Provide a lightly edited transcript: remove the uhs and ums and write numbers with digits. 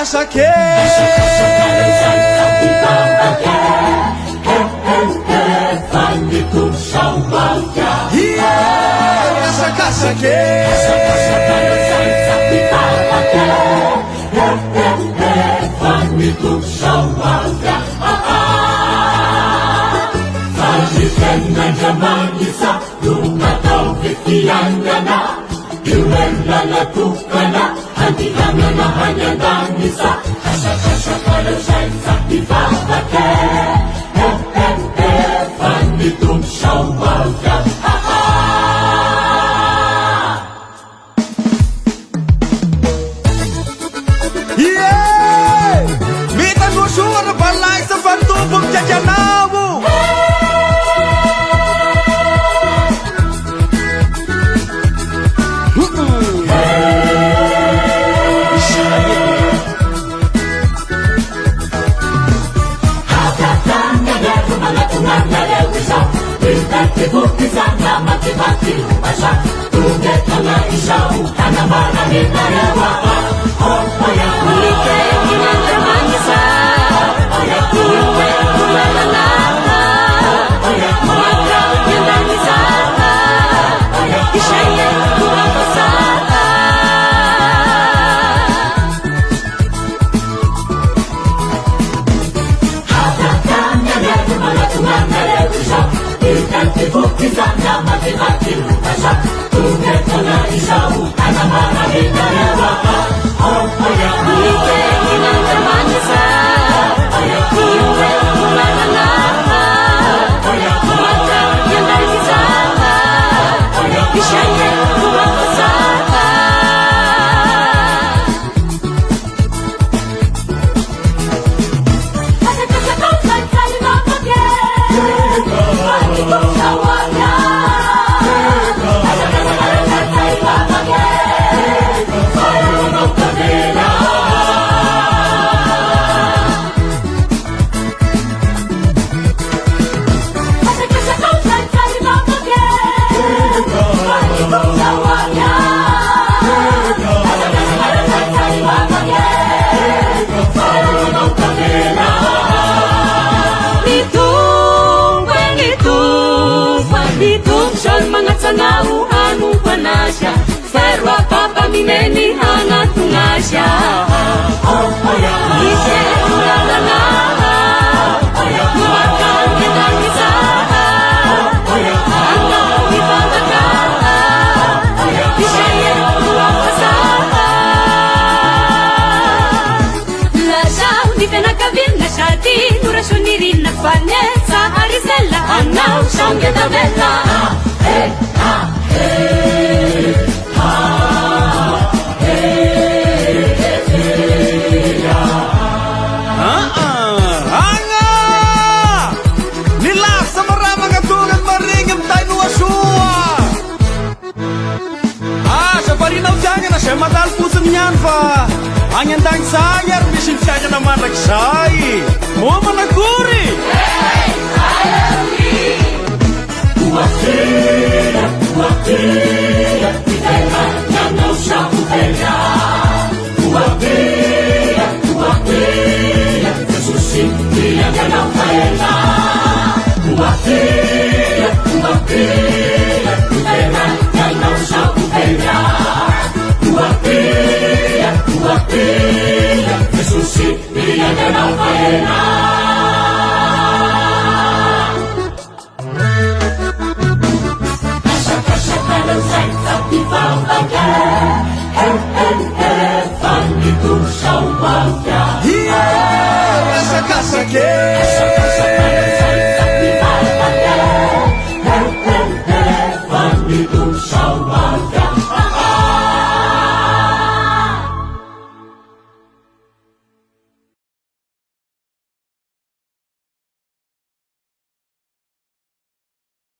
Saque Hati na hanya danisa Kasha kasha kalau saya sakti babake Fandi tum shawalga Yeah! Mita ko suara balay sa pantubong jajanawu Bukti sana mati-mati umasa Tunggak kala isyaw Kana marami na yawa Hoya Ike ginagramangisa Hoya Iwe kulalala Hoya Maka ginagisa Hoya Isyaye kuwapasa Hatakan na yawa Malatungan na yawa Bukti sana mati-mati umasa Tunggak kala isyaw Kana marami na yawa Hoya Ike ginagramangisa Hoya Iwe kulalala Hoya Maka ginagisa Hoya Isyaye kuwapasa Sanauhan upanasya Ferwa papamineni hangat tungasya Ike ulalala Muakan kita bisa Angau ibadaka Isyaye kuwapasa Lasyaw di penakabin na syati Nurasyon nirin na panet Sa Arizela Angau siyang gedabela Hey, ha, hey, ha, hey, hey, ya. Hanga! Nilak sa maramang atungan maringam tayo nuasua. Sa parinaw dyan na siya madal puso niyan pa. Ang yandang sayar, bisin siya naman nagsay. Mo managuri! Hey, sayari! Wakila, wakila, kitela, nanaw siya kupela. Wakila, wakila, kasusin, kila ganaw kaela. Wakila, wakila, kitela, nanaw siya kupela. Wakila, wakila, kasusin, kila ganaw kaela. Kalau saya tak dibawa bagai